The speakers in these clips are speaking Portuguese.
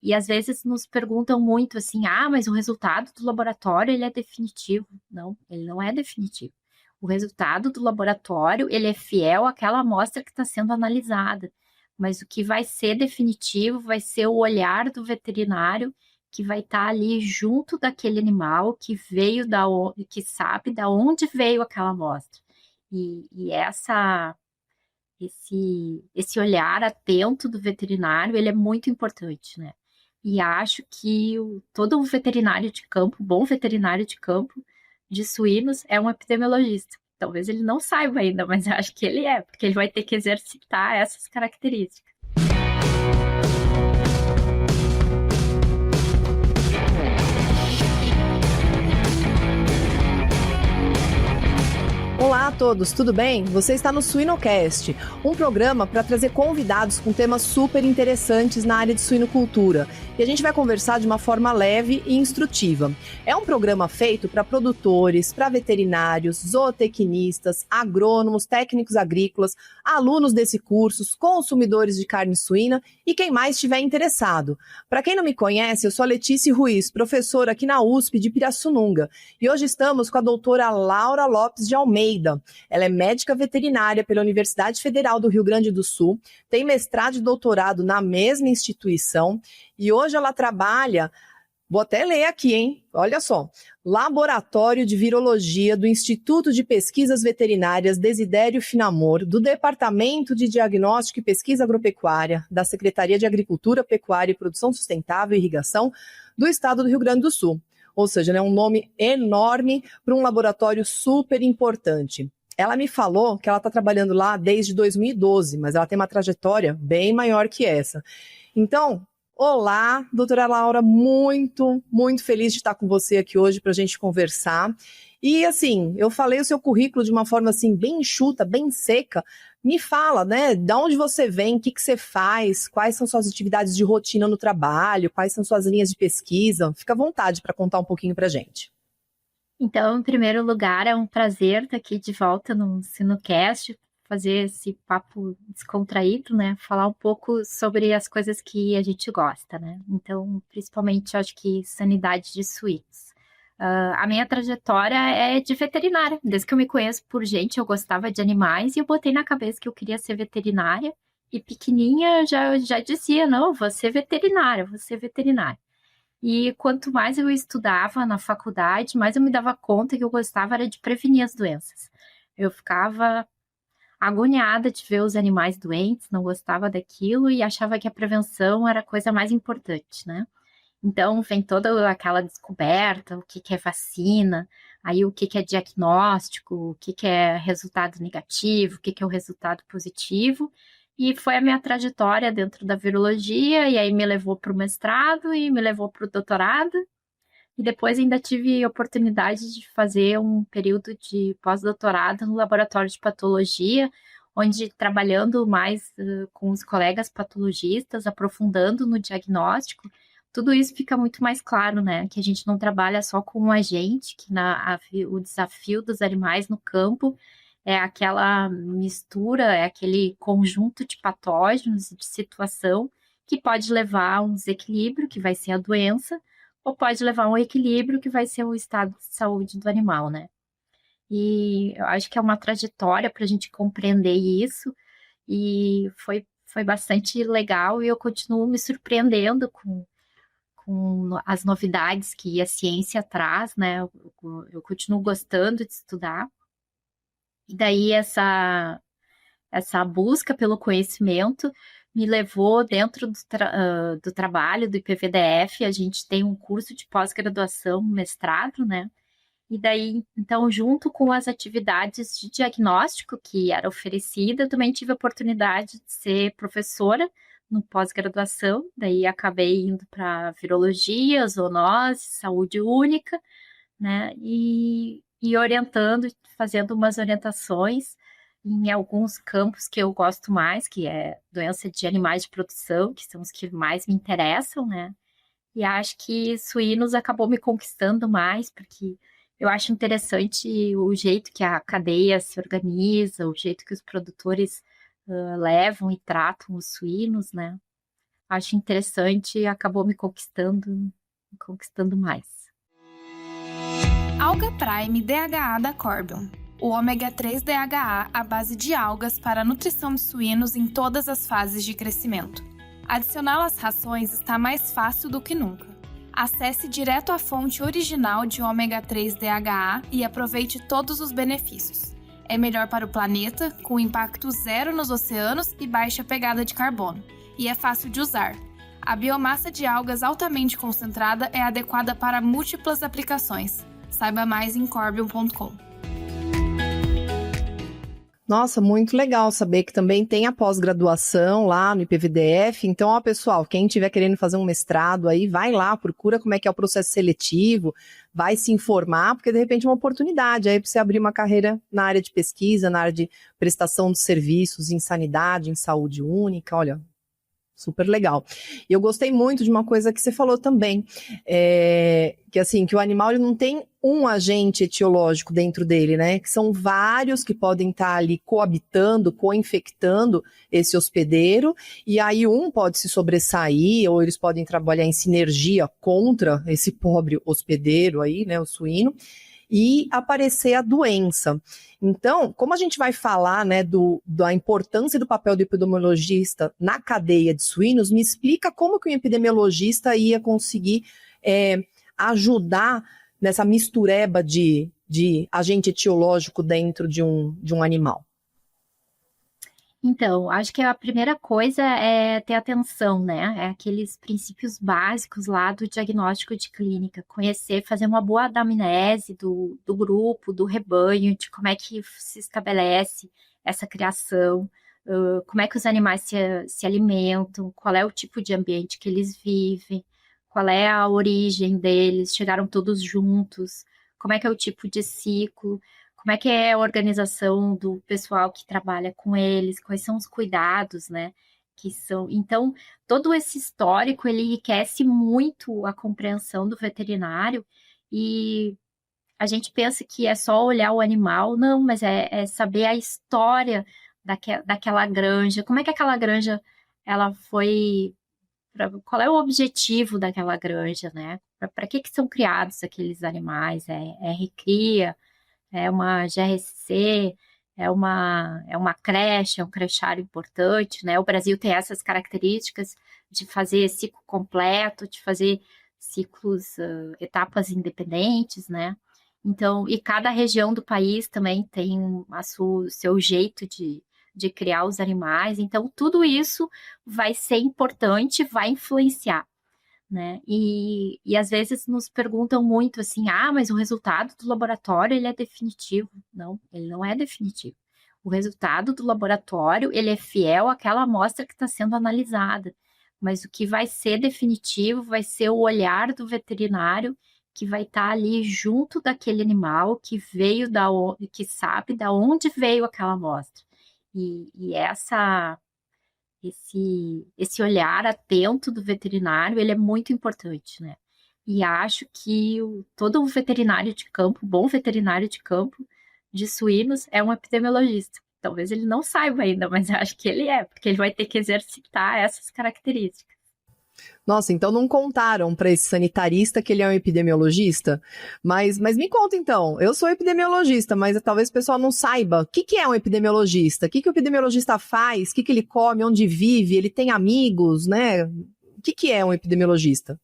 E às vezes nos perguntam muito assim, mas o resultado do laboratório ele é definitivo. Não, ele não é definitivo. O resultado do laboratório ele é fiel àquela amostra que está sendo analisada. Mas o que vai ser definitivo vai ser o olhar do veterinário que vai estar ali junto daquele animal que veio que sabe da onde veio aquela amostra. E esse olhar atento do veterinário, ele é muito importante, né? E acho que todo veterinário de campo, bom veterinário de campo de suínos, é um epidemiologista. Talvez ele não saiba ainda, mas eu acho que ele é, porque ele vai ter que exercitar essas características. Olá a todos, tudo bem? Você está no Suinocast, um programa para trazer convidados com temas super interessantes na área de suinocultura. E a gente vai conversar de uma forma leve e instrutiva. É um programa feito para produtores, para veterinários, zootecnistas, agrônomos, técnicos agrícolas, alunos desse curso, consumidores de carne suína e quem mais estiver interessado. Para quem não me conhece, eu sou a Letícia Ruiz, professora aqui na USP de Pirassununga. E hoje estamos com a doutora Laura Lopes de Almeida. Ela é médica veterinária pela Universidade Federal do Rio Grande do Sul, tem mestrado e doutorado na mesma instituição e hoje ela trabalha, vou até ler aqui, hein? Olha só, Laboratório de Virologia do Instituto de Pesquisas Veterinárias Desidério Finamor, do Departamento de Diagnóstico e Pesquisa Agropecuária, da Secretaria de Agricultura, Pecuária e Produção Sustentável e Irrigação do Estado do Rio Grande do Sul. Ou seja, é um nome enorme para um laboratório super importante. Ela me falou que ela está trabalhando lá desde 2012, mas ela tem uma trajetória bem maior que essa. Então, olá, doutora Laura, muito feliz de estar com você aqui hoje para a gente conversar. E assim, eu falei o seu currículo de uma forma assim bem enxuta, bem seca. Me fala, né, de onde você vem, o que você faz, quais são suas atividades de rotina no trabalho, quais são suas linhas de pesquisa. Fica à vontade para contar um pouquinho para a gente. Então, em primeiro lugar, é um prazer estar aqui de volta no Sinocast, fazer esse papo descontraído, né? Falar um pouco sobre as coisas que a gente gosta, né? Então, principalmente, acho que sanidade de suínos. A minha trajetória é de veterinária. Desde que eu me conheço por gente, eu gostava de animais e eu botei na cabeça que eu queria ser veterinária. E pequenininha já dizia, não, vou ser veterinária, vou ser veterinária. E quanto mais eu estudava na faculdade, mais eu me dava conta que eu gostava era de prevenir as doenças. Eu ficava agoniada de ver os animais doentes, não gostava daquilo e achava que a prevenção era a coisa mais importante, né? Então, vem toda aquela descoberta, o que que é vacina, aí o que que é diagnóstico, o que que é resultado negativo, o que que é o resultado positivo. E foi a minha trajetória dentro da virologia, e aí me levou para o mestrado e me levou para o doutorado. E depois ainda tive oportunidade de fazer um período de pós-doutorado no laboratório de patologia, onde trabalhando mais com os colegas patologistas, aprofundando no diagnóstico, tudo isso fica muito mais claro, né? Que a gente não trabalha só com um agente, que o desafio dos animais no campo é aquela mistura, é aquele conjunto de patógenos e de situação que pode levar a um desequilíbrio, que vai ser a doença, ou pode levar a um equilíbrio, que vai ser o estado de saúde do animal, né? E eu acho que é uma trajetória para a gente compreender isso, e foi bastante legal, e eu continuo me surpreendendo com as novidades que a ciência traz, né? Eu continuo gostando de estudar, e daí essa busca pelo conhecimento me levou dentro do trabalho do IPVDF. A gente tem um curso de pós-graduação, mestrado, né? E daí, então, junto com as atividades de diagnóstico que era oferecida, eu também tive a oportunidade de ser professora no pós-graduação. Daí acabei indo para virologia, zoonose, saúde única, né? E orientando, fazendo umas orientações em alguns campos que eu gosto mais, que é doença de animais de produção, que são os que mais me interessam, né? E acho que suínos acabou me conquistando mais, porque eu acho interessante o jeito que a cadeia se organiza, o jeito que os produtores levam e tratam os suínos, né? acho interessante e acabou me conquistando mais. Alga Prime DHA da Corbion. O ômega 3 DHA à base de algas para a nutrição de suínos em todas as fases de crescimento. Adicioná-lo às rações está mais fácil do que nunca. Acesse direto a fonte original de ômega 3 DHA e aproveite todos os benefícios. É melhor para o planeta, com impacto zero nos oceanos e baixa pegada de carbono. E é fácil de usar. A biomassa de algas altamente concentrada é adequada para múltiplas aplicações. Saiba mais em corbion.com. Nossa, muito legal saber que também tem a pós-graduação lá no IPVDF. Então, ó, pessoal, quem estiver querendo fazer um mestrado aí, vai lá, procura como é que é o processo seletivo, vai se informar, porque de repente é uma oportunidade aí para você abrir uma carreira na área de pesquisa, na área de prestação de serviços em sanidade, em saúde única, olha, super legal. E eu gostei muito de uma coisa que você falou também, que assim, que o animal ele não tem um agente etiológico dentro dele, né? Que são vários que podem estar ali coabitando, co-infectando esse hospedeiro, e aí um pode se sobressair, ou eles podem trabalhar em sinergia contra esse pobre hospedeiro aí, né, o suíno, e aparecer a doença. Então, como a gente vai falar, né, da importância e do papel do epidemiologista na cadeia de suínos, me explica como que o epidemiologista ia conseguir ajudar nessa mistureba de agente etiológico dentro de um animal. Então, acho que a primeira coisa é ter atenção, né? É aqueles princípios básicos lá do diagnóstico de clínica. Conhecer, fazer uma boa anamnese do grupo, do rebanho, de como é que se estabelece essa criação, como é que os animais se alimentam, qual é o tipo de ambiente que eles vivem, qual é a origem deles, chegaram todos juntos, como é que é o tipo de ciclo. Como é que é a organização do pessoal que trabalha com eles, quais são os cuidados, né? Então, todo esse histórico, ele enriquece muito a compreensão do veterinário e a gente pensa que é só olhar o animal, não, mas é saber a história daquela granja, como é que aquela granja, ela foi, qual é o objetivo daquela granja, né? Para que são criados aqueles animais? É recria? É uma GRC, é uma creche, é um crechário importante, né? O Brasil tem essas características de fazer ciclo completo, de fazer ciclos, etapas independentes, né? Então, e cada região do país também tem o seu jeito de criar os animais, então tudo isso vai ser importante, vai influenciar, né? E às vezes nos perguntam muito assim, mas o resultado do laboratório ele é definitivo. Não, ele não é definitivo. O resultado do laboratório ele é fiel àquela amostra que está sendo analisada, mas o que vai ser definitivo vai ser o olhar do veterinário que vai estar ali junto daquele animal que veio que sabe da onde veio aquela amostra. E esse olhar atento do veterinário, ele é muito importante, né? E acho que todo veterinário de campo, bom veterinário de campo de suínos, é um epidemiologista. Talvez ele não saiba ainda, mas acho que ele é, porque ele vai ter que exercitar essas características. Nossa, então não contaram para esse sanitarista que ele é um epidemiologista? Mas me conta então, eu sou epidemiologista, mas talvez o pessoal não saiba. O que é um epidemiologista? O que o epidemiologista faz? O que ele come? Onde vive? Ele tem amigos, né? O que é um epidemiologista?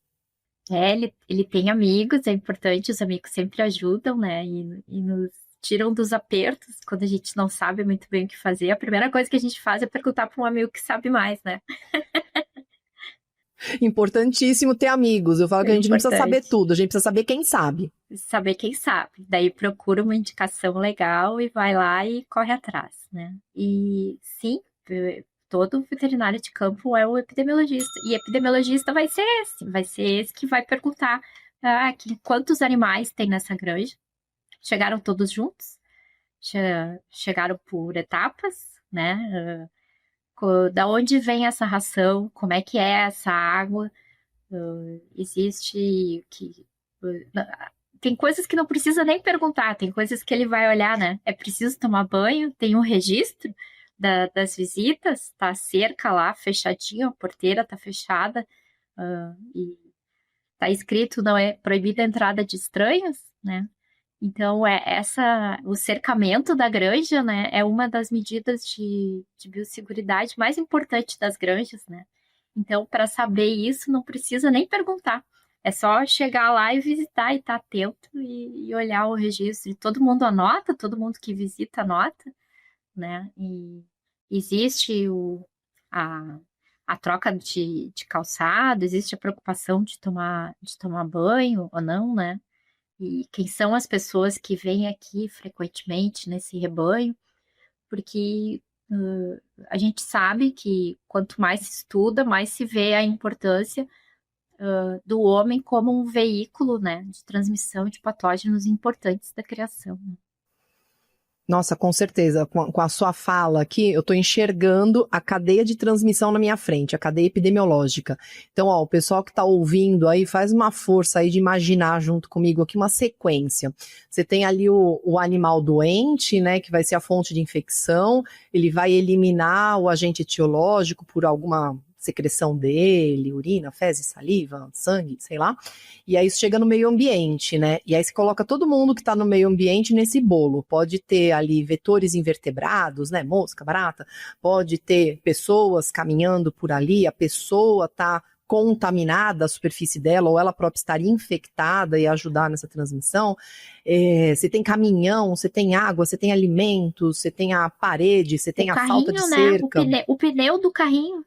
Ele tem amigos, é importante, os amigos sempre ajudam, né? E nos tiram dos apertos quando a gente não sabe muito bem o que fazer. A primeira coisa que a gente faz é perguntar para um amigo que sabe mais, né? Importantíssimo ter amigos. Eu falo que a gente não precisa saber tudo, a gente precisa saber quem sabe. Saber quem sabe. Daí procura uma indicação legal e vai lá e corre atrás, né? E sim, todo veterinário de campo é um epidemiologista. E epidemiologista vai ser esse que vai perguntar quantos animais tem nessa granja. Chegaram todos juntos? Chegaram por etapas, né? Da onde vem essa ração? Como é que é essa água? Existe tem coisas que não precisa nem perguntar, tem coisas que ele vai olhar, né? É preciso tomar banho, tem um registro, das visitas, tá a cerca lá fechadinha, a porteira tá fechada, e tá escrito não é proibida a entrada de estranhos, né? Então, o cercamento da granja, né, é uma das medidas de biosseguridade mais importantes das granjas, né? Então, para saber isso, não precisa nem perguntar. É só chegar lá e visitar e estar atento e olhar o registro. E todo mundo anota, todo mundo que visita anota, né? E existe a, a troca de calçado, existe a preocupação de tomar banho ou não, né? E quem são as pessoas que vêm aqui frequentemente nesse rebanho, porque a gente sabe que quanto mais se estuda, mais se vê a importância do homem como um veículo, né, de transmissão de patógenos importantes da criação, né? Nossa, com certeza. Com a sua fala aqui, eu estou enxergando a cadeia de transmissão na minha frente, a cadeia epidemiológica. Então, ó, o pessoal que está ouvindo aí, faz uma força aí de imaginar junto comigo aqui uma sequência. Você tem ali o animal doente, né, que vai ser a fonte de infecção, ele vai eliminar o agente etiológico por alguma secreção dele, urina, fezes, saliva, sangue, sei lá. E aí isso chega no meio ambiente, né? E aí você coloca todo mundo que está no meio ambiente nesse bolo. Pode ter ali vetores invertebrados, né? Mosca, barata. Pode ter pessoas caminhando por ali, a pessoa está contaminada a superfície dela, ou ela própria estaria infectada e ajudar nessa transmissão. Você tem caminhão, você tem água, você tem alimentos, você tem a parede, você tem a falta de cerca. Né? O pneu do carrinho.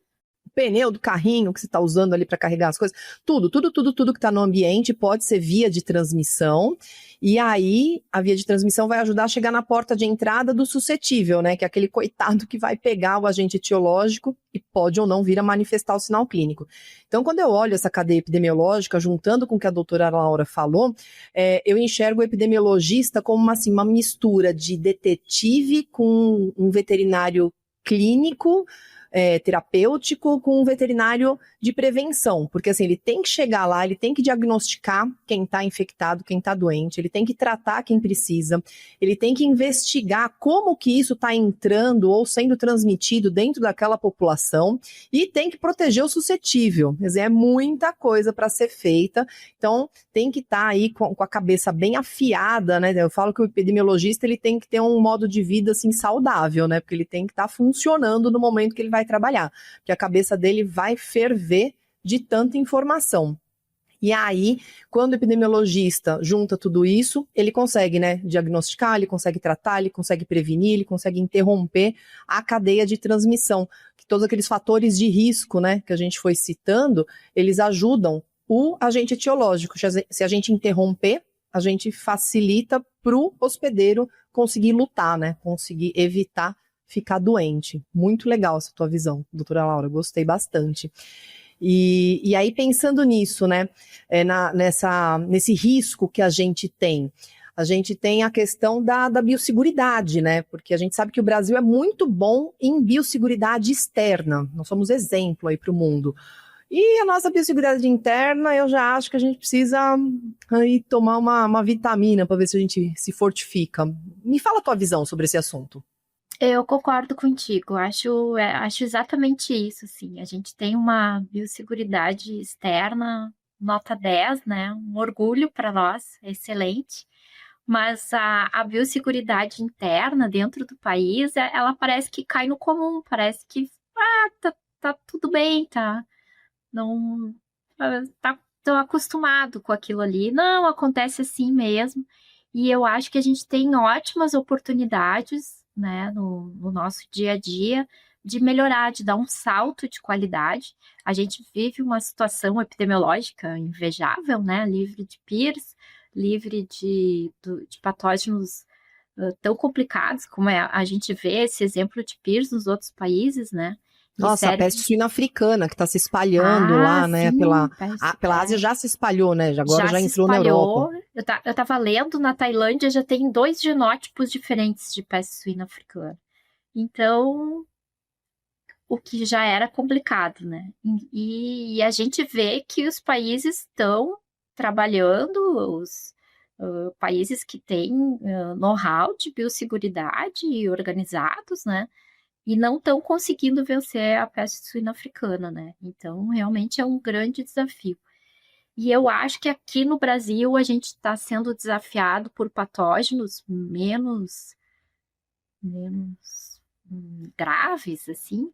Pneu do carrinho que você está usando ali para carregar as coisas, tudo que está no ambiente pode ser via de transmissão, e aí a via de transmissão vai ajudar a chegar na porta de entrada do suscetível, né, que é aquele coitado que vai pegar o agente etiológico e pode ou não vir a manifestar o sinal clínico. Então, quando eu olho essa cadeia epidemiológica, juntando com o que a doutora Laura falou, eu enxergo o epidemiologista como uma mistura de detetive com um veterinário clínico, terapêutico, com um veterinário de prevenção, porque assim, ele tem que chegar lá, ele tem que diagnosticar quem está infectado, quem está doente, ele tem que tratar quem precisa, ele tem que investigar como que isso está entrando ou sendo transmitido dentro daquela população e tem que proteger o suscetível. Quer dizer, é muita coisa para ser feita, então tem que estar aí com a cabeça bem afiada, né? Eu falo que o epidemiologista ele tem que ter um modo de vida assim saudável, né? Porque ele tem que estar funcionando no momento que ele vai trabalhar, porque a cabeça dele vai ferver de tanta informação. E aí, quando o epidemiologista junta tudo isso, ele consegue, né, diagnosticar, ele consegue tratar, ele consegue prevenir, ele consegue interromper a cadeia de transmissão. Que todos aqueles fatores de risco, né, que a gente foi citando, eles ajudam o agente etiológico. Se a gente interromper, a gente facilita para o hospedeiro conseguir lutar, né, conseguir evitar ficar doente. Muito legal essa tua visão, doutora Laura, gostei bastante. E aí, pensando nisso, né, nesse risco que a gente tem a questão da biosseguridade, né, porque a gente sabe que o Brasil é muito bom em biosseguridade externa, nós somos exemplo aí para o mundo. E a nossa biosseguridade interna, eu já acho que a gente precisa aí tomar uma vitamina para ver se a gente se fortifica. Me fala a tua visão sobre esse assunto. Eu concordo contigo, acho exatamente isso, assim, a gente tem uma biosseguridade externa, nota 10, né, um orgulho para nós, excelente, mas a biosseguridade interna dentro do país, ela parece que cai no comum, parece que tá tudo bem, não, tô acostumado com aquilo ali, não, acontece assim mesmo, e eu acho que a gente tem ótimas oportunidades, né, no nosso dia a dia, de melhorar, de dar um salto de qualidade. A gente vive uma situação epidemiológica invejável, né, livre de PIRS, livre de patógenos tão complicados, como a gente vê esse exemplo de PIRS nos outros países, né. Nossa, a peste suína africana que está se espalhando lá, né, sim, pela Ásia já se espalhou, né, agora já entrou na espalhou. Europa. Eu tava lendo, na Tailândia já tem 2 genótipos diferentes de peste suína africana. Então, o que já era complicado, né? E a gente vê que os países estão trabalhando, os países que têm know-how de biosseguridade organizados, né? e não estão conseguindo vencer a peste suína africana, né? Então, realmente é um grande desafio. E eu acho que aqui no Brasil a gente está sendo desafiado por patógenos menos graves, assim,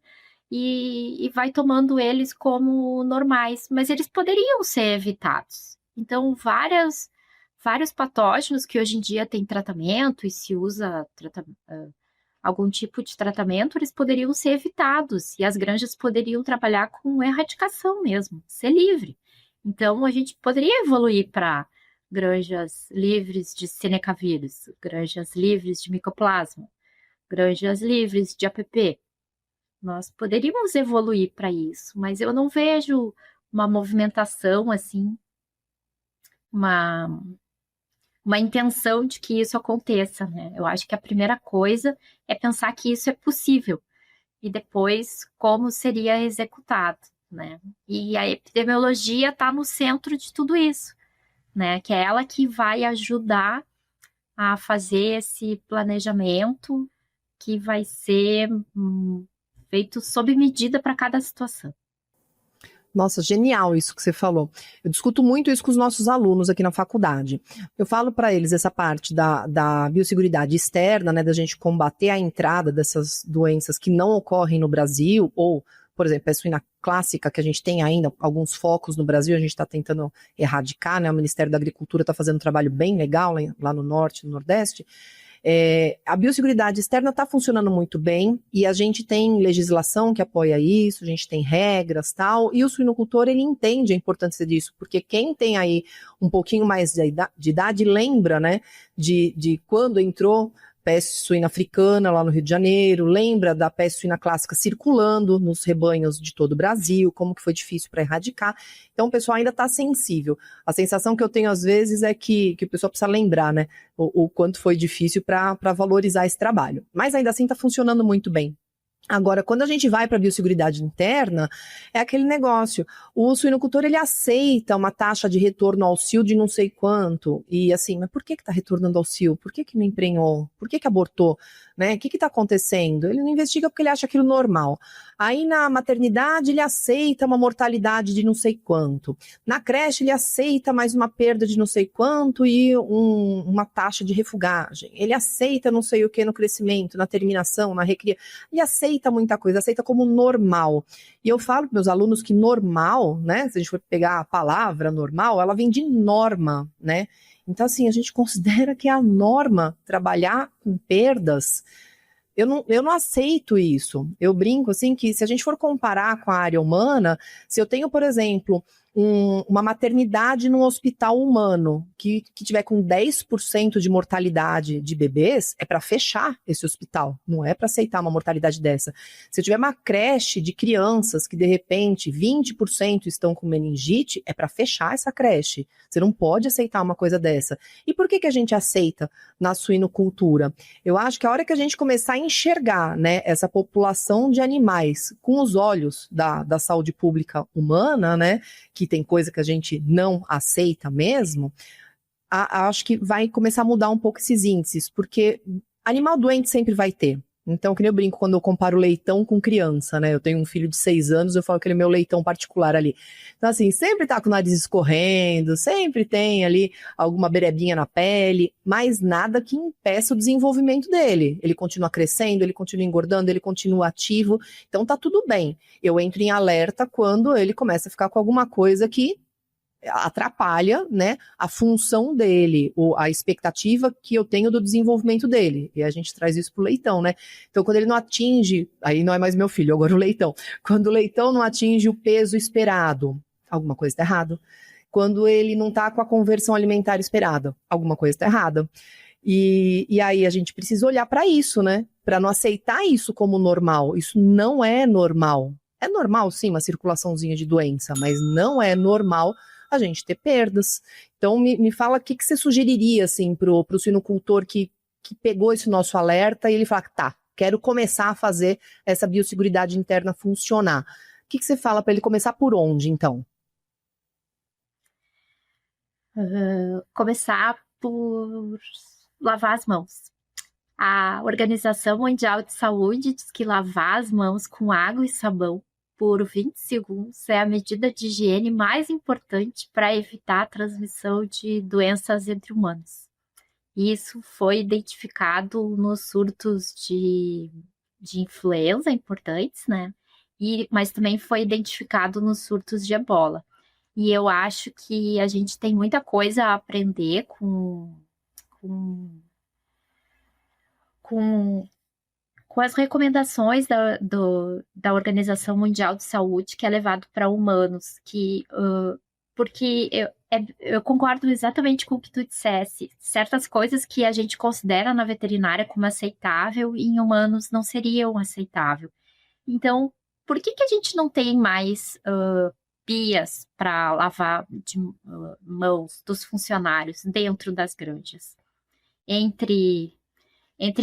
e vai tomando eles como normais, mas eles poderiam ser evitados. Então, vários patógenos que hoje em dia têm tratamento e se usa algum tipo de tratamento, eles poderiam ser evitados e as granjas poderiam trabalhar com erradicação mesmo, ser livre. Então, a gente poderia evoluir para granjas livres de cinecavírus, granjas livres de micoplasma, granjas livres de APP. Nós poderíamos evoluir para isso, mas eu não vejo uma movimentação assim, uma, uma intenção de que isso aconteça, né? Eu acho que a primeira coisa é pensar que isso é possível e depois como seria executado, né? E a epidemiologia está no centro de tudo isso, né? Que é ela que vai ajudar a fazer esse planejamento que vai ser feito sob medida para cada situação. Nossa, genial isso que você falou. Eu discuto muito isso com os nossos alunos aqui na faculdade. Eu falo para eles essa parte da biosseguridade externa, né, da gente combater a entrada dessas doenças que não ocorrem no Brasil, ou, por exemplo, a suína clássica, que a gente tem ainda alguns focos no Brasil, a gente está tentando erradicar, né, o Ministério da Agricultura está fazendo um trabalho bem legal lá no Norte, no Nordeste. A biosseguridade externa está funcionando muito bem e a gente tem legislação que apoia isso, a gente tem regras tal, e o suinocultor ele entende a importância disso, porque quem tem aí um pouquinho mais de idade lembra, né, de quando entrou peste suína africana lá no Rio de Janeiro, lembra da peste suína clássica circulando nos rebanhos de todo o Brasil, como que foi difícil para erradicar. Então o pessoal ainda está sensível. A sensação que eu tenho às vezes é que o pessoal precisa lembrar, né, o quanto foi difícil para valorizar esse trabalho. Mas ainda assim está funcionando muito bem. Agora, quando a gente vai para a biosseguridade interna, é aquele negócio, o suinocultor ele aceita uma taxa de retorno ao cio de não sei quanto, e assim, mas por que está retornando ao cio? Por que não emprenhou? Por que abortou? Né? O que está acontecendo? Ele não investiga porque ele acha aquilo normal. Aí na maternidade ele aceita uma mortalidade de não sei quanto. Na creche ele aceita mais uma perda de não sei quanto e uma taxa de refugagem. Ele aceita não sei o que no crescimento, na terminação, na recria. Ele aceita muita coisa, aceita como normal. E eu falo para meus alunos que normal, né? Se a gente for pegar a palavra normal, ela vem de norma, né? Então, assim, a gente considera que é a norma trabalhar com perdas. Eu não aceito isso. Eu brinco, assim, que se a gente for comparar com a área humana, se eu tenho, por exemplo, uma maternidade num hospital humano que tiver com 10% de mortalidade de bebês, é para fechar esse hospital, não é para aceitar uma mortalidade dessa. Se eu tiver uma creche de crianças que, de repente, 20% estão com meningite, é para fechar essa creche. Você não pode aceitar uma coisa dessa. E por que a gente aceita na suinocultura? Eu acho que a hora que a gente começar a enxergar, né, essa população de animais com os olhos da saúde pública humana, né, que tem coisa que a gente não aceita mesmo, acho que vai começar a mudar um pouco esses índices, porque animal doente sempre vai ter. Então, que nem eu brinco quando eu comparo leitão com criança, né? Eu tenho um filho de 6 anos, eu falo que ele é meu leitão particular ali. Então, assim, sempre tá com o nariz escorrendo, sempre tem ali alguma berebinha na pele, mas nada que impeça o desenvolvimento dele. Ele continua crescendo, ele continua engordando, ele continua ativo, então tá tudo bem. Eu entro em alerta quando ele começa a ficar com alguma coisa que atrapalha, né, a função dele, ou a expectativa que eu tenho do desenvolvimento dele. E a gente traz isso pro leitão, né? Então, quando ele não atinge, aí não é mais meu filho, agora o leitão. Quando o leitão não atinge o peso esperado, alguma coisa está errada. Quando ele não está com a conversão alimentar esperada, alguma coisa está errada. E aí a gente precisa olhar para isso, né? Para não aceitar isso como normal. Isso não é normal. É normal, sim, uma circulaçãozinha de doença, mas não é normal a gente ter perdas. Então, me fala o que você sugeriria, assim, pro suinocultor que pegou esse nosso alerta e ele fala, tá, quero começar a fazer essa biosseguridade interna funcionar. O que você fala para ele começar por onde, então? Começar por lavar as mãos. A Organização Mundial de Saúde diz que lavar as mãos com água e sabão por 20 segundos é a medida de higiene mais importante para evitar a transmissão de doenças entre humanos. Isso foi identificado nos surtos de influenza importantes, né? Mas também foi identificado nos surtos de ebola. E eu acho que a gente tem muita coisa a aprender com, com as recomendações da Organização Mundial de Saúde, que é levado para humanos, porque eu concordo exatamente com o que tu dissesse. Certas coisas que a gente considera na veterinária como aceitável, em humanos não seriam aceitável. Então, por que a gente não tem mais pias para lavar de mãos dos funcionários dentro das granjas? Entre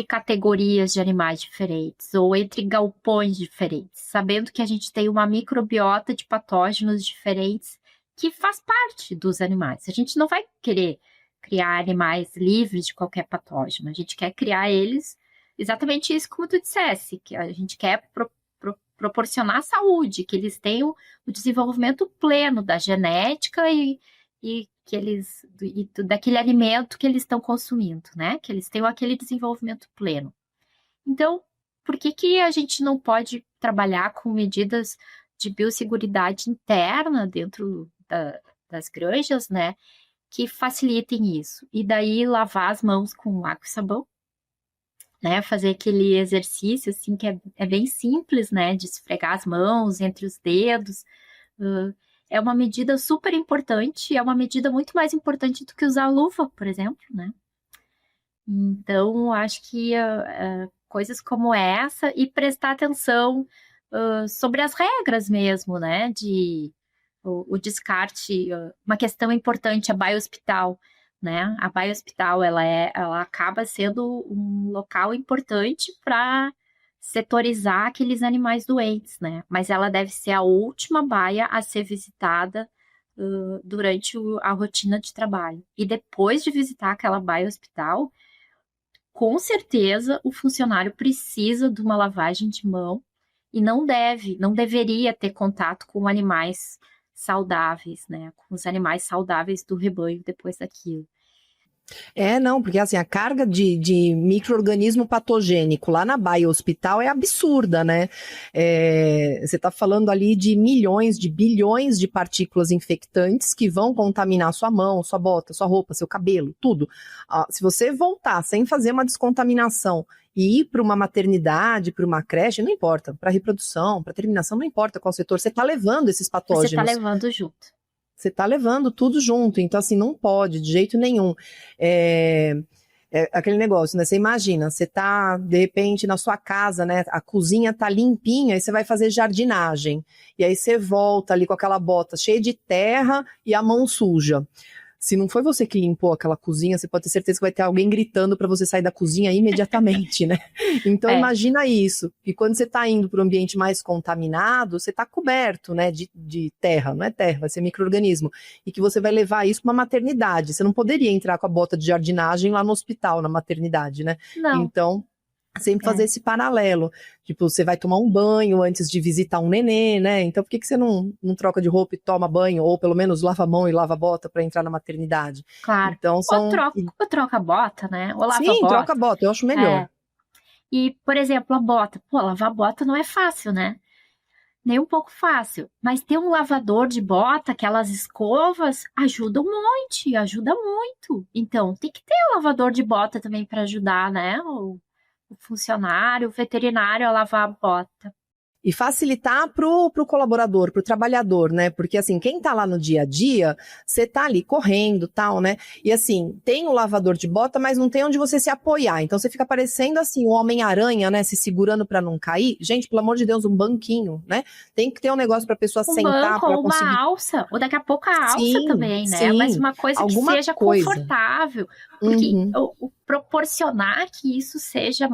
categorias de animais diferentes ou entre galpões diferentes, sabendo que a gente tem uma microbiota de patógenos diferentes que faz parte dos animais. A gente não vai querer criar animais livres de qualquer patógeno, a gente quer criar eles exatamente isso como tu dissesse, que a gente quer proporcionar saúde, que eles tenham o desenvolvimento pleno da genética e daquele alimento que eles estão consumindo, né? Que eles tenham aquele desenvolvimento pleno. Então, por que a gente não pode trabalhar com medidas de biosseguridade interna dentro das granjas, né? Que facilitem isso. E daí lavar as mãos com água e sabão, né? Fazer aquele exercício, assim, que é bem simples, né? De esfregar as mãos entre os dedos. É uma medida super importante, é uma medida muito mais importante do que usar luva, por exemplo, né? Então, acho que coisas como essa e prestar atenção sobre as regras mesmo, né? O descarte, uma questão importante, a biohospital, né? A biohospital, ela acaba sendo um local importante para setorizar aqueles animais doentes, né? Mas ela deve ser a última baia a ser visitada durante a rotina de trabalho. E depois de visitar aquela baia hospital, com certeza o funcionário precisa de uma lavagem de mão e não deveria ter contato com animais saudáveis, né? Com os animais saudáveis do rebanho depois daquilo. Não, porque assim, a carga de micro-organismo patogênico lá na baia hospital é absurda, né? Você está falando ali de milhões, de bilhões de partículas infectantes que vão contaminar sua mão, sua bota, sua roupa, seu cabelo, tudo. Se você voltar sem fazer uma descontaminação e ir para uma maternidade, para uma creche, não importa, para reprodução, para terminação, não importa qual setor, você está levando esses patógenos. Você está levando junto. Você está levando tudo junto, então assim, não pode, de jeito nenhum. Aquele negócio, né? Você imagina, você tá, de repente, na sua casa, né? A cozinha tá limpinha, e você vai fazer jardinagem. E aí você volta ali com aquela bota cheia de terra e a mão suja. Se não foi você que limpou aquela cozinha, você pode ter certeza que vai ter alguém gritando para você sair da cozinha imediatamente, né? Então imagina isso. E quando você está indo para um ambiente mais contaminado, você está coberto, né, de terra, não é terra, vai ser micro-organismo. E que você vai levar isso para uma maternidade. Você não poderia entrar com a bota de jardinagem lá no hospital, na maternidade, né? Não. Então, sempre fazer esse paralelo. Tipo, você vai tomar um banho antes de visitar um nenê, né? Então, por que você não troca de roupa e toma banho? Ou pelo menos lava a mão e lava a bota para entrar na maternidade? Claro. Então, Ou troca a bota, né? Ou lava a bota. Sim, troca a bota, eu acho melhor. E, por exemplo, a bota. Pô, lavar a bota não é fácil, né? Nem um pouco fácil. Mas ter um lavador de bota, aquelas escovas, ajuda um monte, ajuda muito. Então, tem que ter um lavador de bota também para ajudar, né? O funcionário, o veterinário a lavar a bota. E facilitar pro colaborador, pro trabalhador, né? Porque assim, quem tá lá no dia a dia, você tá ali correndo, tal, né? E assim, tem o lavador de bota, mas não tem onde você se apoiar. Então você fica parecendo assim, o Homem-Aranha, né? Se segurando pra não cair. Gente, pelo amor de Deus, um banquinho, né? Tem que ter um negócio pra pessoa sentar, banco, pra ou conseguir... uma alça, ou daqui a pouco a alça Sim, também, né? sim. Mas uma coisa Alguma que seja coisa confortável. Porque o proporcionar que isso seja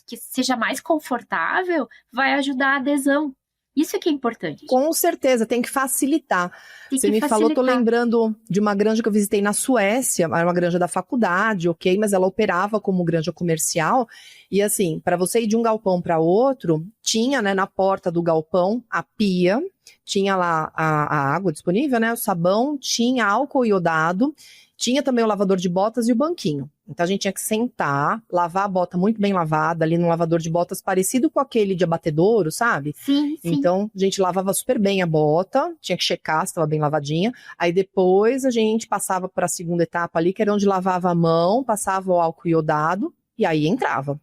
que seja mais confortável, vai ajudar a adesão, Isso que é importante. Com certeza, tem que facilitar. Você me falou, tô lembrando de uma granja que eu visitei na Suécia, era uma granja da faculdade, ok, mas ela operava como granja comercial, e assim, para você ir de um galpão para outro, tinha, né, na porta do galpão a pia, tinha lá a água disponível, né, o sabão, tinha álcool iodado, tinha também o lavador de botas e o banquinho. Então a gente tinha que sentar, lavar a bota muito bem lavada, ali num lavador de botas parecido com aquele de abatedouro, sabe? Sim, sim. Então a gente lavava super bem a bota, tinha que checar se estava bem lavadinha. Aí depois a gente passava para a segunda etapa ali, que era onde lavava a mão, passava o álcool iodado e aí entrava.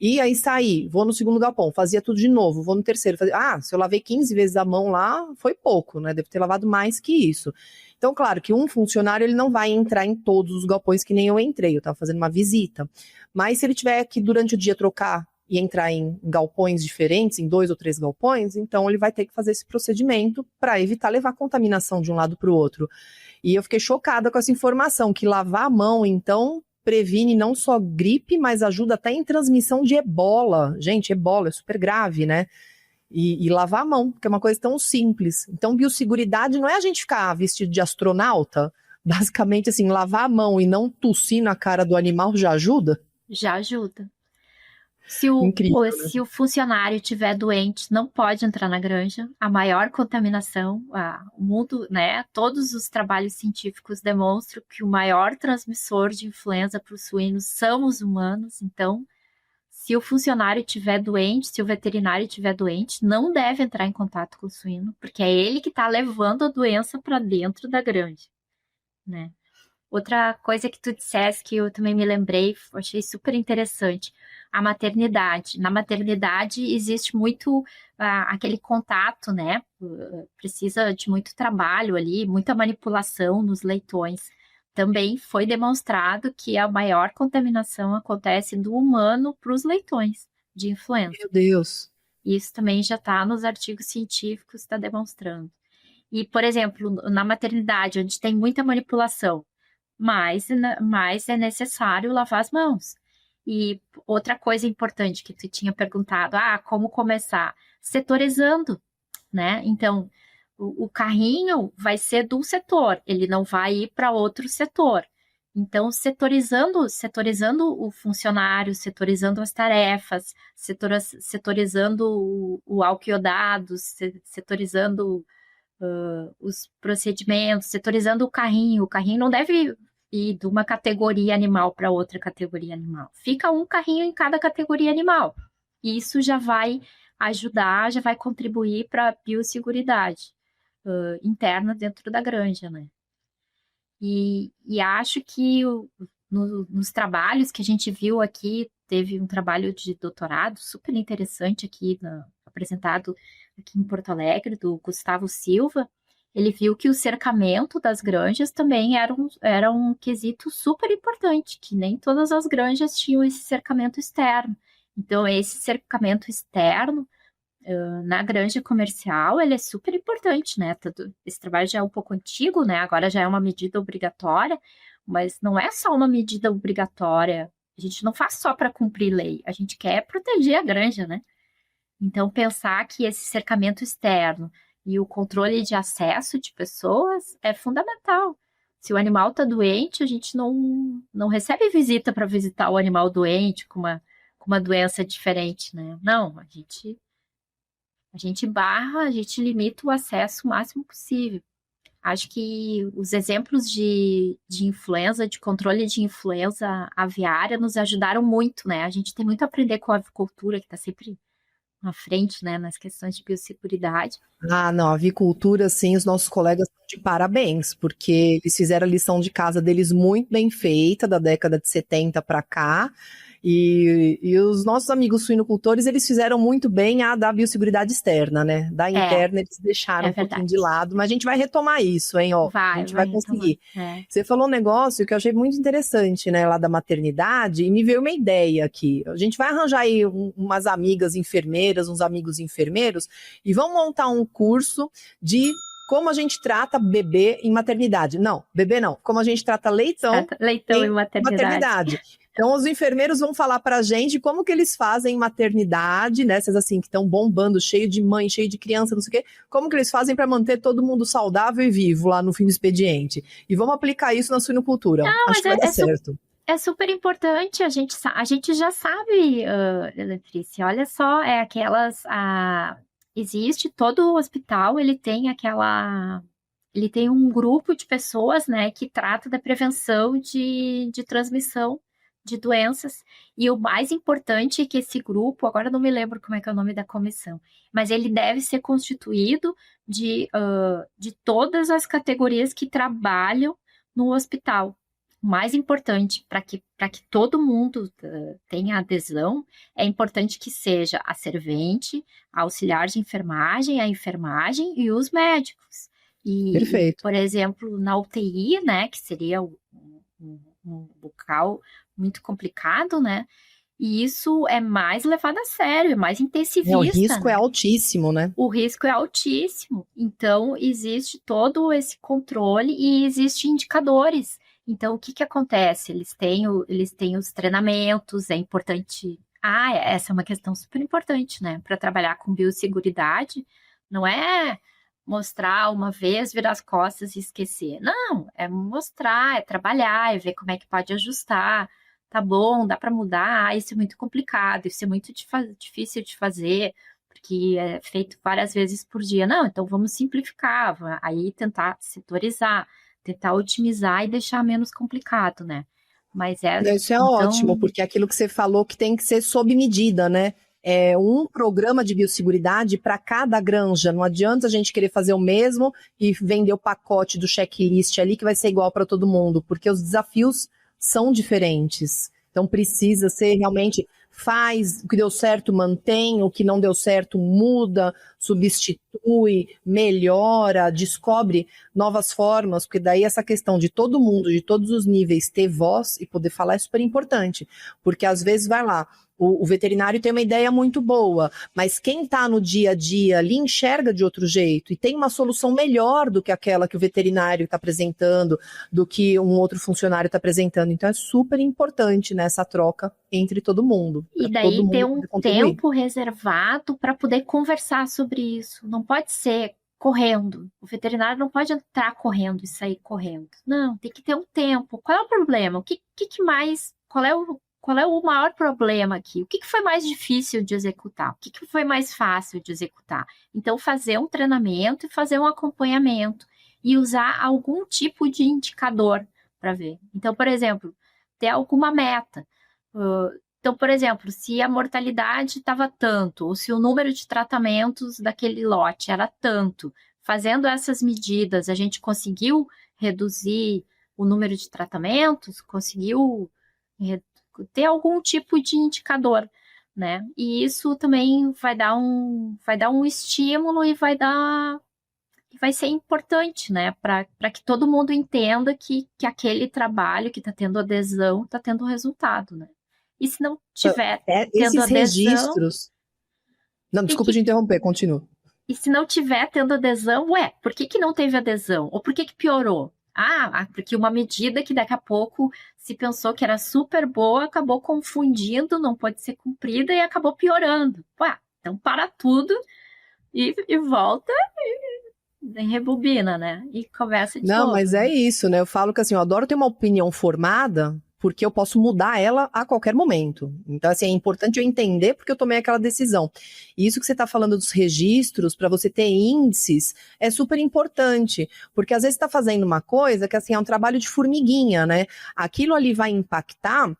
E aí saí, vou no segundo galpão, fazia tudo de novo, vou no terceiro. Se eu lavei 15 vezes a mão lá, foi pouco, né? Devo ter lavado mais que isso. Então, claro que um funcionário, ele não vai entrar em todos os galpões que nem eu entrei, eu estava fazendo uma visita. Mas se ele tiver que, durante o dia, trocar e entrar em galpões diferentes, em 2 ou 3 galpões, então ele vai ter que fazer esse procedimento para evitar levar contaminação de um lado para o outro. E eu fiquei chocada com essa informação, que lavar a mão, então, previne não só gripe, mas ajuda até em transmissão de ebola. Gente, ebola é super grave, né? E lavar a mão, que é uma coisa tão simples. Então, biosseguridade não é a gente ficar vestido de astronauta. Basicamente, assim, lavar a mão e não tossir na cara do animal já ajuda? Já ajuda. Incrível, né? Se o funcionário estiver doente, não pode entrar na granja. A maior contaminação, o mundo, né? Todos os trabalhos científicos demonstram que o maior transmissor de influenza para os suínos são os humanos. Então, se o funcionário estiver doente, se o veterinário estiver doente, não deve entrar em contato com o suíno, porque é ele que está levando a doença para dentro da granja, né? Outra coisa que tu disseste, que eu também me lembrei, achei super interessante, a maternidade. Na maternidade existe muito aquele contato, né? Precisa de muito trabalho ali, muita manipulação nos leitões. Também foi demonstrado que a maior contaminação acontece do humano para os leitões de influenza. Meu Deus! Isso também já está nos artigos científicos, está demonstrando. E, por exemplo, na maternidade, onde tem muita manipulação, mas é necessário lavar as mãos. E outra coisa importante que tu tinha perguntado, como começar? Setorizando, né? Então, o carrinho vai ser de um setor, ele não vai ir para outro setor. Então, setorizando o funcionário, setorizando as tarefas, setorizando o álcool iodado, setorizando os procedimentos, setorizando o carrinho. O carrinho não deve ir de uma categoria animal para outra categoria animal. Fica um carrinho em cada categoria animal. E isso já vai ajudar, já vai contribuir para a biosseguridade interna dentro da granja, né? E acho que nos trabalhos que a gente viu aqui, teve um trabalho de doutorado super interessante aqui, apresentado aqui em Porto Alegre, do Gustavo Silva. Ele viu que o cercamento das granjas também era um quesito super importante, que nem todas as granjas tinham esse cercamento externo. Então, esse cercamento externo na granja comercial, ele é super importante, né? Esse trabalho já é um pouco antigo, né? Agora já é uma medida obrigatória, mas não é só uma medida obrigatória. A gente não faz só para cumprir lei, a gente quer proteger a granja, né? Então, pensar que esse cercamento externo e o controle de acesso de pessoas é fundamental. Se o animal está doente, a gente não recebe visita para visitar o animal doente com uma doença diferente, né? Não, a gente barra, a gente limita o acesso o máximo possível. Acho que os exemplos de influenza, de controle de influenza aviária nos ajudaram muito, né? A gente tem muito a aprender com a avicultura, que está sempre na frente, né, nas questões de biosseguridade. Não, a avicultura, sim, os nossos colegas estão de parabéns, porque eles fizeram a lição de casa deles muito bem feita, da década de 70 para cá, e os nossos amigos suinocultores, eles fizeram muito bem a da biosseguridade externa, né? Da interna eles deixaram um pouquinho de lado, mas a gente vai retomar isso, hein, ó. A gente vai conseguir. Você falou um negócio que eu achei muito interessante, né, lá da maternidade, e me veio uma ideia aqui. A gente vai arranjar aí umas amigas enfermeiras, uns amigos enfermeiros, e vamos montar um curso de como a gente trata bebê em maternidade. Não, bebê não. Como a gente trata leitão, em maternidade. Então, os enfermeiros vão falar pra gente como que eles fazem maternidade, né? Essas assim, que estão bombando, cheio de mãe, cheio de criança, não sei o quê. Como que eles fazem para manter todo mundo saudável e vivo lá no fim do expediente? E vamos aplicar isso na suinocultura. Não, Acho mas que vai dar certo. é super importante, a gente já sabe, Letícia, olha só, existe todo o hospital, ele tem um grupo de pessoas, né, que trata da prevenção de transmissão de doenças, e o mais importante é que esse grupo, agora eu não me lembro como é que é o nome da comissão, mas ele deve ser constituído de todas as categorias que trabalham no hospital. O mais importante para que todo mundo tenha adesão, é importante que seja a servente, a auxiliar de enfermagem, a enfermagem e os médicos. Perfeito. Por exemplo, na UTI, né, que seria um local muito complicado, né? E isso é mais levado a sério, é mais intensivista. O risco é altíssimo, né? O risco é altíssimo. Então, existe todo esse controle e existem indicadores. Então, o que acontece? Eles têm os treinamentos, é importante. Essa é uma questão super importante, né? Para trabalhar com biosseguridade, não é mostrar uma vez, virar as costas e esquecer. Não, é mostrar, é trabalhar, é ver como é que pode ajustar. Tá bom, dá para mudar, isso é muito complicado, isso é muito difícil de fazer, porque é feito várias vezes por dia. Não, então vamos simplificar, aí tentar setorizar, tentar otimizar e deixar menos complicado, né? Mas Isso é ótimo, porque é aquilo que você falou que tem que ser sob medida, né? É um programa de biosseguridade para cada granja. Não adianta a gente querer fazer o mesmo e vender o pacote do checklist ali que vai ser igual para todo mundo, porque os desafios são diferentes. Então precisa ser realmente, faz o que deu certo, mantém, o que não deu certo, muda, substitui, melhora, descobre novas formas, porque daí essa questão de todo mundo, de todos os níveis, ter voz e poder falar é super importante, porque às vezes vai lá, o veterinário tem uma ideia muito boa, mas quem está no dia a dia ali enxerga de outro jeito e tem uma solução melhor do que aquela que o veterinário está apresentando, do que um outro funcionário está apresentando. Então é super importante nessa troca entre todo mundo. E daí ter um tempo reservado para poder conversar sobre isso. Não pode ser correndo. O veterinário não pode entrar correndo e sair correndo. Não, tem que ter um tempo. Qual é o problema? O que mais... Qual é o maior problema aqui? O que foi mais difícil de executar? O que foi mais fácil de executar? Então, fazer um treinamento e fazer um acompanhamento e usar algum tipo de indicador para ver. Então, por exemplo, ter alguma meta. Então, por exemplo, se a mortalidade estava tanto, ou se o número de tratamentos daquele lote era tanto, fazendo essas medidas, a gente conseguiu reduzir o número de tratamentos, conseguiu ter algum tipo de indicador, né? E isso também vai dar um estímulo e vai ser importante, né? Para que todo mundo entenda que aquele trabalho que está tendo adesão está tendo resultado, né? E se não tiver tendo adesão... registros... Não, desculpa te interromper, continua. E se não tiver tendo adesão, por que não teve adesão? Ou por que piorou? Porque uma medida que daqui a pouco se pensou que era super boa, acabou confundindo, não pode ser cumprida e acabou piorando. Então para tudo e volta e rebobina, né? E conversa de novo. Não, mas é isso, né? Eu falo que assim, eu adoro ter uma opinião formada, porque eu posso mudar ela a qualquer momento. Então, assim, é importante eu entender porque eu tomei aquela decisão. E isso que você está falando dos registros, para você ter índices, é super importante, porque às vezes você está fazendo uma coisa que, assim, é um trabalho de formiguinha, né? Aquilo ali vai impactar...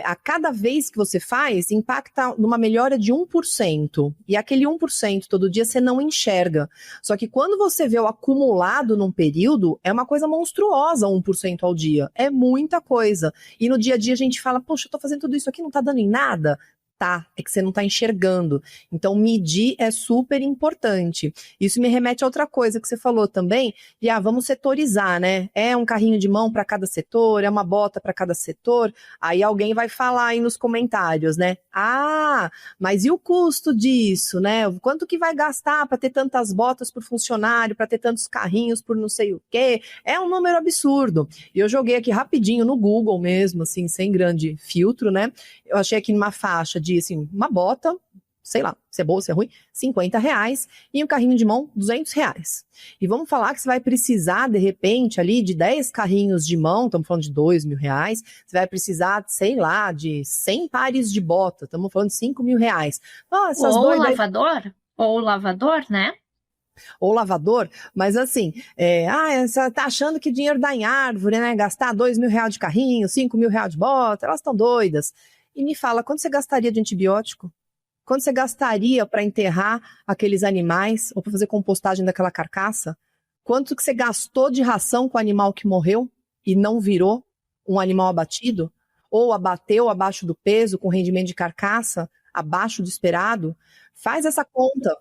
a cada vez que você faz, impacta numa melhora de 1%. E aquele 1% todo dia você não enxerga. Só que quando você vê o acumulado num período, é uma coisa monstruosa 1% ao dia. É muita coisa. E no dia a dia a gente fala, poxa, eu tô fazendo tudo isso aqui, não tá dando em nada. é que você não está enxergando. Então, medir é super importante. Isso me remete a outra coisa que você falou também, de vamos setorizar, né? É um carrinho de mão para cada setor, é uma bota para cada setor. Aí alguém vai falar aí nos comentários, né? Mas e o custo disso, né? Quanto que vai gastar para ter tantas botas por funcionário, para ter tantos carrinhos por não sei o quê? É um número absurdo. E eu joguei aqui rapidinho no Google mesmo, assim, sem grande filtro, né? Eu achei aqui numa faixa de, assim, uma bota, sei lá, se é boa, se é ruim, R$50, e um carrinho de mão, R$200. E vamos falar que você vai precisar, de repente, ali, de 10 carrinhos de mão, estamos falando de R$2.000, você vai precisar, sei lá, de 100 pares de bota, estamos falando de R$5.000. Ou lavador, né? Ou lavador, mas assim, você tá achando que dinheiro dá em árvore, né? Gastar R$2.000 de carrinho, R$5.000 de bota, elas estão doidas. E me fala, quanto você gastaria de antibiótico? Quanto você gastaria para enterrar aqueles animais ou para fazer compostagem daquela carcaça? Quanto que você gastou de ração com o animal que morreu e não virou um animal abatido? Ou abateu abaixo do peso com rendimento de carcaça abaixo do esperado? Faz essa conta.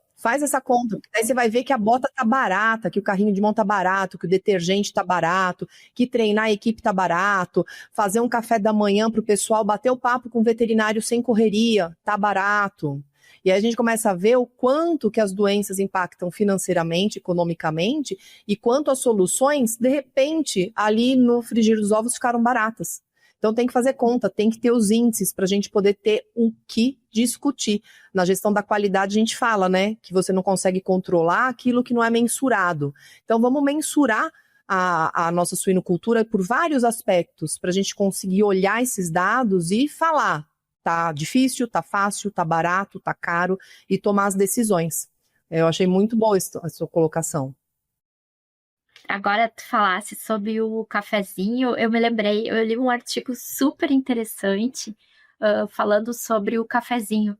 Aí você vai ver que a bota tá barata, que o carrinho de mão tá barato, que o detergente tá barato, que treinar a equipe tá barato, fazer um café da manhã pro pessoal, bater o papo com o veterinário sem correria, tá barato. E aí a gente começa a ver o quanto que as doenças impactam financeiramente, economicamente, e quanto as soluções, de repente, ali no frigir dos ovos ficaram baratas. Então tem que fazer conta, tem que ter os índices para a gente poder ter o que discutir. Na gestão da qualidade a gente fala, né, que você não consegue controlar aquilo que não é mensurado. Então vamos mensurar a nossa suinocultura por vários aspectos, para a gente conseguir olhar esses dados e falar, tá difícil, tá fácil, tá barato, tá caro, e tomar as decisões. Eu achei muito boa a sua colocação. Agora tu falasse sobre o cafezinho, eu me lembrei, eu li um artigo super interessante falando sobre o cafezinho,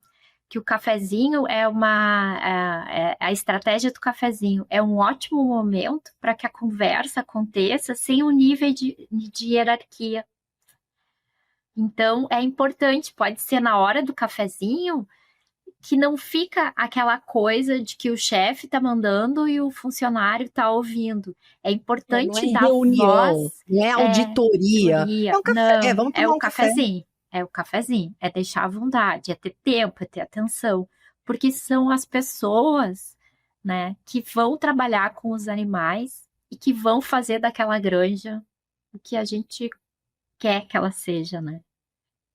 que o cafezinho a estratégia do cafezinho é um ótimo momento para que a conversa aconteça sem um nível de hierarquia. Então, é importante, pode ser na hora do cafezinho, que não fica aquela coisa de que o chefe está mandando e o funcionário está ouvindo. É importante dar voz. Não é auditoria. É um café. Vamos tomar um cafezinho. É o cafezinho. É deixar à vontade, é ter tempo, é ter atenção. Porque são as pessoas, né, que vão trabalhar com os animais e que vão fazer daquela granja o que a gente quer que ela seja, né?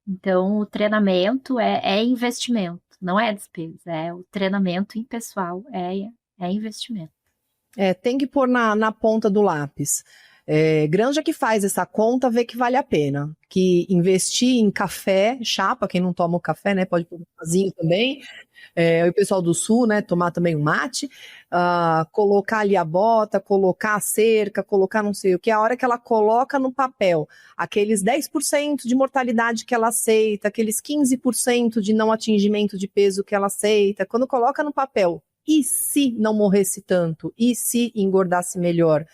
Então, o treinamento é investimento, não é despesa, o treinamento em pessoal é investimento. Tem que pôr na ponta do lápis. Granja que faz essa conta vê que vale a pena, que investir em café, chapa, quem não toma o café, né, pode pôr um chazinho também, o pessoal do sul, né, tomar também um mate, colocar ali a bota, colocar a cerca, colocar não sei o que, a hora que ela coloca no papel, aqueles 10% de mortalidade que ela aceita, aqueles 15% de não atingimento de peso que ela aceita, quando coloca no papel, e se não morresse tanto? E se engordasse melhor?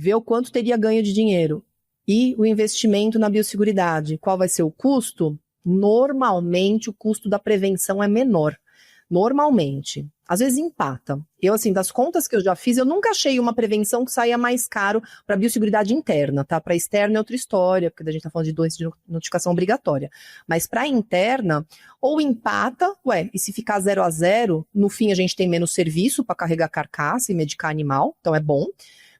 Ver o quanto teria ganho de dinheiro e o investimento na biosseguridade. Qual vai ser o custo? Normalmente, o custo da prevenção é menor. Normalmente. Às vezes empata. Eu, assim, das contas que eu já fiz, eu nunca achei uma prevenção que saia mais caro para biosseguridade interna, tá? Para externa é outra história, porque a gente tá falando de doença de notificação obrigatória. Mas para interna, ou empata, e se ficar 0 a 0, no fim a gente tem menos serviço para carregar carcaça e medicar animal, então é bom.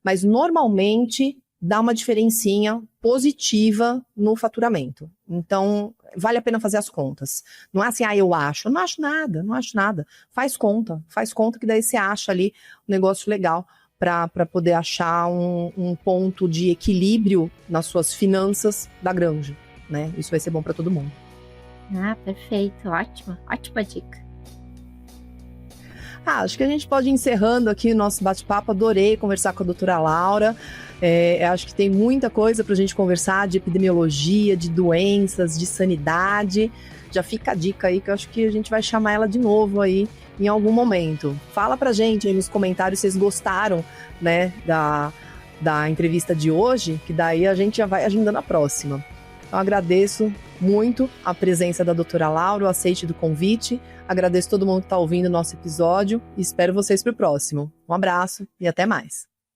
Mas normalmente dá uma diferencinha positiva no faturamento. Então, vale a pena fazer as contas. Não é assim, eu acho. Eu não acho nada. Faz conta que daí você acha ali um negócio legal para poder achar um ponto de equilíbrio nas suas finanças da granja, né? Isso vai ser bom para todo mundo. Perfeito. Ótima dica. Acho que a gente pode ir encerrando aqui o nosso bate-papo. Adorei conversar com a doutora Laura. Acho que tem muita coisa para a gente conversar de epidemiologia, de doenças, de sanidade. Já fica a dica aí que eu acho que a gente vai chamar ela de novo aí em algum momento. Fala pra gente aí nos comentários se vocês gostaram, né, da entrevista de hoje, que daí a gente já vai agendando a próxima. Então, agradeço muito a presença da doutora Laura, o aceite do convite. Agradeço todo mundo que está ouvindo o nosso episódio e espero vocês para o próximo. Um abraço e até mais.